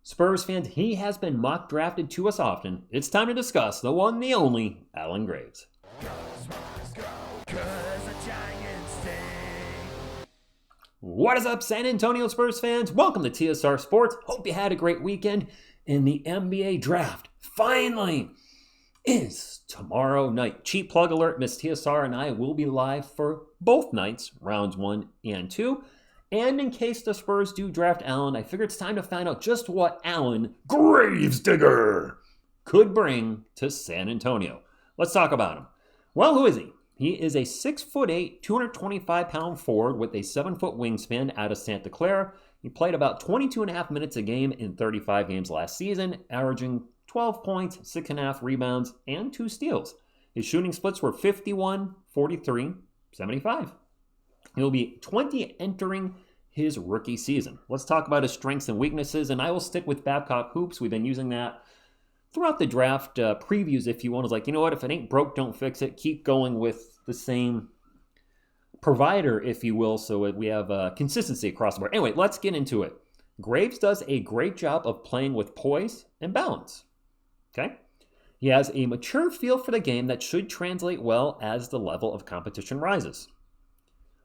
Spurs fans, he has been mock drafted to us often. It's time to discuss the one, the only, Allen Graves. What is up, San Antonio Spurs fans? Welcome to TSR Sports. Hope you had a great weekend. And the NBA draft finally is tomorrow night. Cheap plug alert, Miss TSR and I will be live for both nights, rounds 1 and 2. And in case the Spurs do draft Allen, I figure it's time to find out just what Allen Gravesdigger could bring to San Antonio. Let's talk about him. Well, who is he? He is a 6'8", 225-pound forward with a 7-foot wingspan out of Santa Clara. He played about 22.5 minutes a game in 35 games last season, averaging 12 points, 6.5 rebounds, and 2 steals. His shooting splits were 51, 43, 75. He'll be 20 entering his rookie season. Let's talk about his strengths and weaknesses, and I will stick with Babcock Hoops. We've been using that throughout the draft previews, if you want. It's like, you know what, if it ain't broke, don't fix it. Keep going with the same provider, if you will, so we have consistency across the board. Anyway, let's get into it. Graves does a great job of playing with poise and balance. Okay? He has a mature feel for the game that should translate well as the level of competition rises.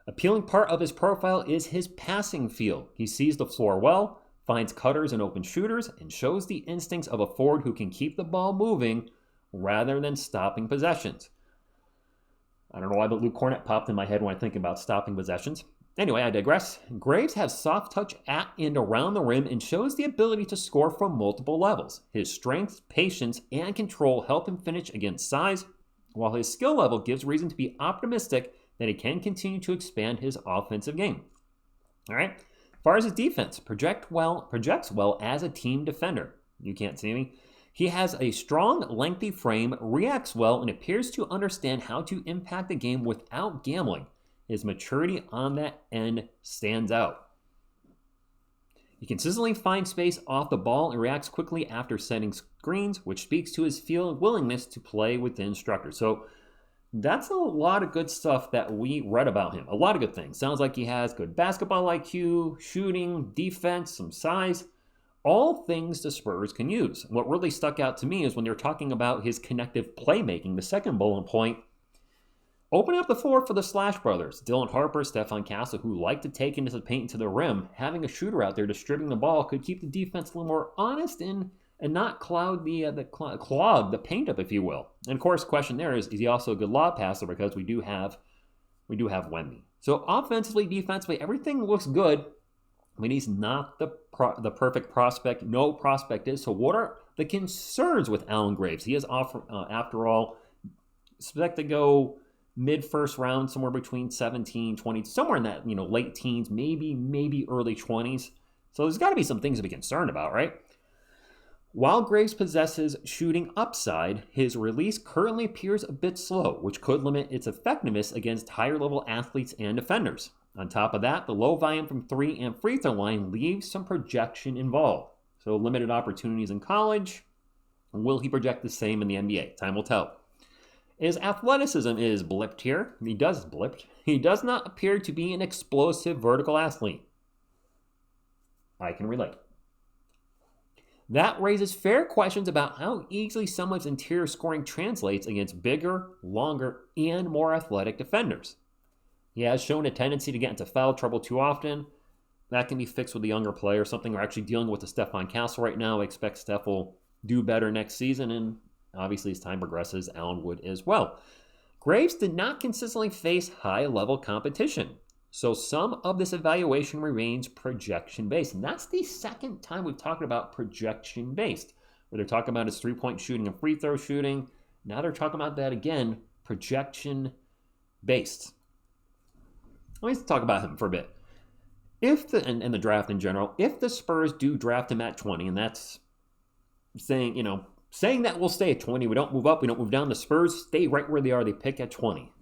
Appealing part of his profile is his passing feel. He sees the floor well, finds cutters and open shooters, and shows the instincts of a forward who can keep the ball moving rather than stopping possessions. I don't know why, but Luke Kornet popped in my head when I think about stopping possessions. Anyway, I digress. Graves has soft touch at and around the rim and shows the ability to score from multiple levels. His strength, patience, and control help him finish against size, while his skill level gives reason to be optimistic that he can continue to expand his offensive game. All right. As far as his defense, projects well as a team defender. You can't see me. He has a strong, lengthy frame, reacts well, and appears to understand how to impact the game without gambling. His maturity on that end stands out. He consistently finds space off the ball and reacts quickly after setting screens, which speaks to his willingness to play within structure. So that's a lot of good stuff that we read about him. A lot of good things. Sounds like he has good basketball IQ, shooting, defense, some size. All things the Spurs can use. What really stuck out to me is when they're talking about his connective playmaking, the second bullet point, opening up the floor for the Slash brothers, Dylan Harper, Stephon Castle, who like to take into the paint and to the rim. Having a shooter out there distributing the ball could keep the defense a little more honest and not clog the paint up, if you will. And of course, the question there is he also a good lob passer? Because we do have Wemby. So offensively, defensively, everything looks good. I mean, he's not the perfect prospect. No prospect is. So what are the concerns with Allen Graves? He is, after all, expect to go mid-first round, somewhere between 17, 20, somewhere in that, late teens, maybe early 20s. So there's got to be some things to be concerned about, right? While Graves possesses shooting upside, his release currently appears a bit slow, which could limit its effectiveness against higher-level athletes and defenders. On top of that, the low volume from 3 and free throw line leaves some projection involved. So limited opportunities in college. Will he project the same in the NBA? Time will tell. His athleticism is blipped here. He does not appear to be an explosive vertical athlete. I can relate. That raises fair questions about how easily someone's interior scoring translates against bigger, longer, and more athletic defenders. He has shown a tendency to get into foul trouble too often. That can be fixed with a younger player, something we're actually dealing with Stephon Castle right now. I expect Steph will do better next season, and obviously as time progresses, Allen would as well. Graves did not consistently face high-level competition. So some of this evaluation remains projection-based. And that's the second time we've talked about projection-based, where they're talking about his three-point shooting and free throw shooting. Now they're talking about that again, projection-based. Let me talk about him for a bit. And the draft in general, if the Spurs do draft him at 20, and that's saying that we'll stay at 20, we don't move up, we don't move down, the Spurs stay right where they are, they pick at 20.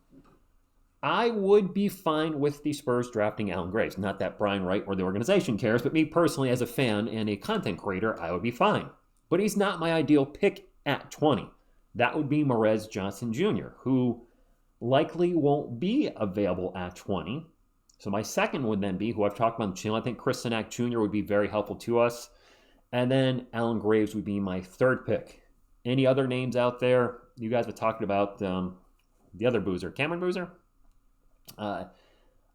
I would be fine with the Spurs drafting Allen Graves. Not that Brian Wright or the organization cares, but me personally as a fan and a content creator, I would be fine. But he's not my ideal pick at 20. That would be Morez Johnson Jr., who likely won't be available at 20. So my second would then be, who I've talked about on the channel, I think Chris Sinak Jr. would be very helpful to us. And then Allen Graves would be my third pick. Any other names out there? You guys were talking about the other Boozer, Cameron Boozer. I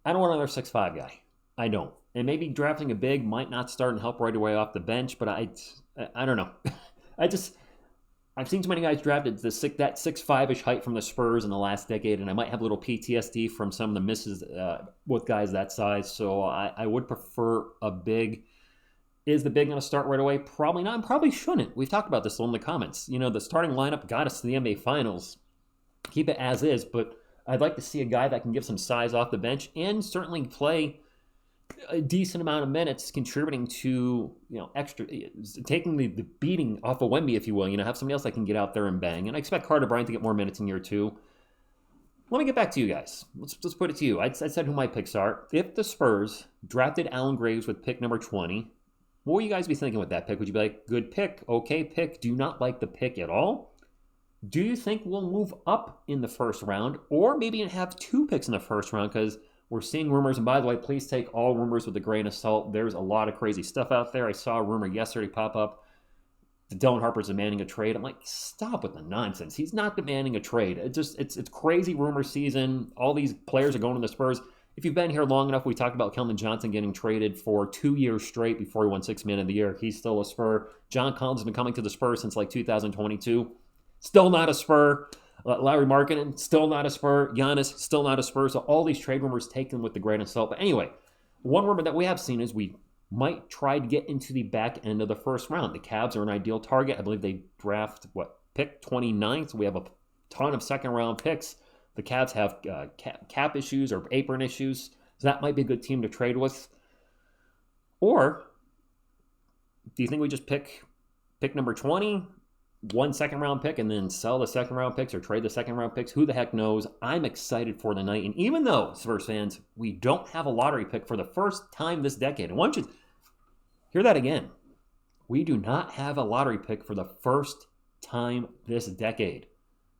don't want another 6'5" guy. I don't. And maybe drafting a big might not start and help right away off the bench, but I don't know. I've seen too many guys drafted that 6'5" height from the Spurs in the last decade, and I might have a little PTSD from some of the misses with guys that size. So I would prefer a big. Is the big going to start right away? Probably not, and probably shouldn't. We've talked about this in the comments. You know, the starting lineup got us to the NBA Finals. Keep it as is, but I'd like to see a guy that can give some size off the bench and certainly play a decent amount of minutes, contributing to, extra, taking the beating off of Wemby, if you will. Have somebody else that can get out there and bang. And I expect Carter Bryant to get more minutes in year two. Let me get back to you guys. Let's put it to you. I said who my picks are. If the Spurs drafted Allen Graves with pick number 20, what would you guys be thinking with that pick? Would you be like, good pick, okay pick, do not like the pick at all? Do you think we'll move up in the first round, or maybe have 2 picks in the first round? Because we're seeing rumors, and by the way, please take all rumors with a grain of salt. There's a lot of crazy stuff out there. I saw a rumor yesterday pop up that Dylan Harper's demanding a trade. I'm like, stop with the nonsense. He's not demanding a trade. It's crazy rumor season. All these players are going to the Spurs. If you've been here long enough, we talked about Keldon Johnson getting traded for 2 years straight before he won 6th Man of the Year. He's still a Spur. John Collins has been coming to the Spurs since like 2022. Still not a Spur. Larry Markkinen, still not a Spur. Giannis, still not a Spur. So all these trade rumors taken with the grain of salt. But anyway, one rumor that we have seen is we might try to get into the back end of the first round. The Cavs are an ideal target. I believe they draft, pick 29. So we have a ton of second-round picks. The Cavs have cap issues or apron issues, so that might be a good team to trade with. Or do you think we just pick number 20, 1 second-round pick, and then sell the second-round picks or trade the second-round picks? Who the heck knows? I'm excited for the night. And even though, Spurs fans, we don't have a lottery pick for the first time this decade, I want you to hear that again. We do not have a lottery pick for the first time this decade.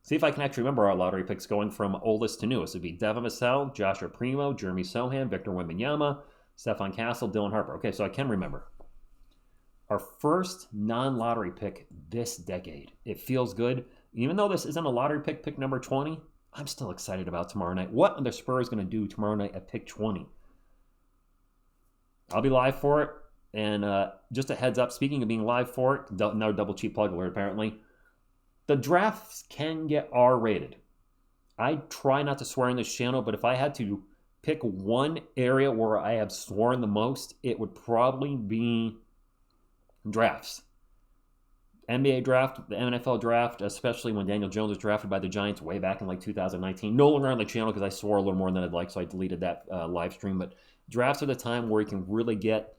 See if I can actually remember our lottery picks going from oldest to newest. It'd be Devin, Vassell, Joshua Primo, Jeremy Sohan, Victor Wembanyama, Stephon Castle, Dylan Harper. Okay, so I can remember. Our first non-lottery pick this decade. It feels good. Even though this isn't a lottery pick number 20, I'm still excited about tomorrow night. What are the Spurs going to do tomorrow night at pick 20? I'll be live for it. And just a heads up, speaking of being live for it, another double cheap plug alert apparently. The drafts can get R-rated. I try not to swear on this channel, but if I had to pick one area where I have sworn the most, it would probably be drafts. NBA draft, the NFL draft, especially when Daniel Jones was drafted by the Giants way back in like 2019. No longer on the channel because I swore a little more than I'd like, so I deleted that live stream. But drafts are the time where you can really get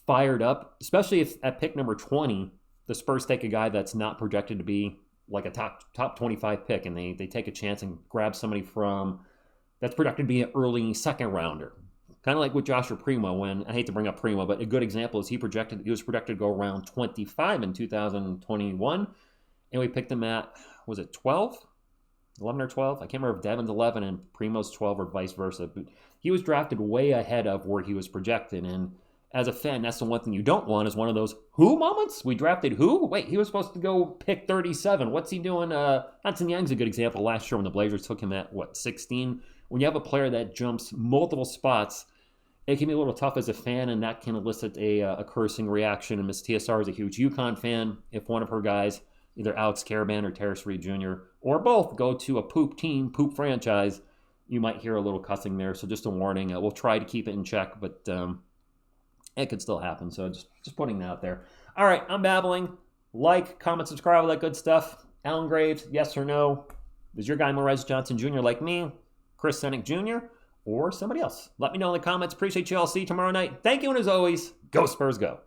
fired up, especially if at pick number 20, the Spurs take a guy that's not projected to be like a top 25 pick, and they take a chance and grab somebody from that's projected to be an early second rounder. Kind of like with Joshua Primo, when I hate to bring up Primo, but a good example is he was projected to go around 25 in 2021, and we picked him at, was it 12? 11 or 12? I can't remember if Devin's 11 and Primo's 12 or vice versa, but he was drafted way ahead of where he was projected, and as a fan, that's the one thing you don't want is one of those who moments. We drafted who? Wait, he was supposed to go pick 37. What's he doing? Hudson Young's a good example last year when the Blazers took him at, 16? When you have a player that jumps multiple spots, it can be a little tough as a fan, and that can elicit a cursing reaction. And Miss TSR is a huge UConn fan. If one of her guys, either Alex Caravan or Terrace Reed Jr., or both, go to a poop team, poop franchise, you might hear a little cussing there. So just a warning. We'll try to keep it in check, but it could still happen, so just putting that out there. All right, I'm babbling. Like, comment, subscribe, all that good stuff. Allen Graves, yes or no? Is your guy Morez Johnson Jr. like me, Chris Senick Jr., or somebody else? Let me know in the comments. Appreciate you all. See you tomorrow night. Thank you, and as always, go Spurs go.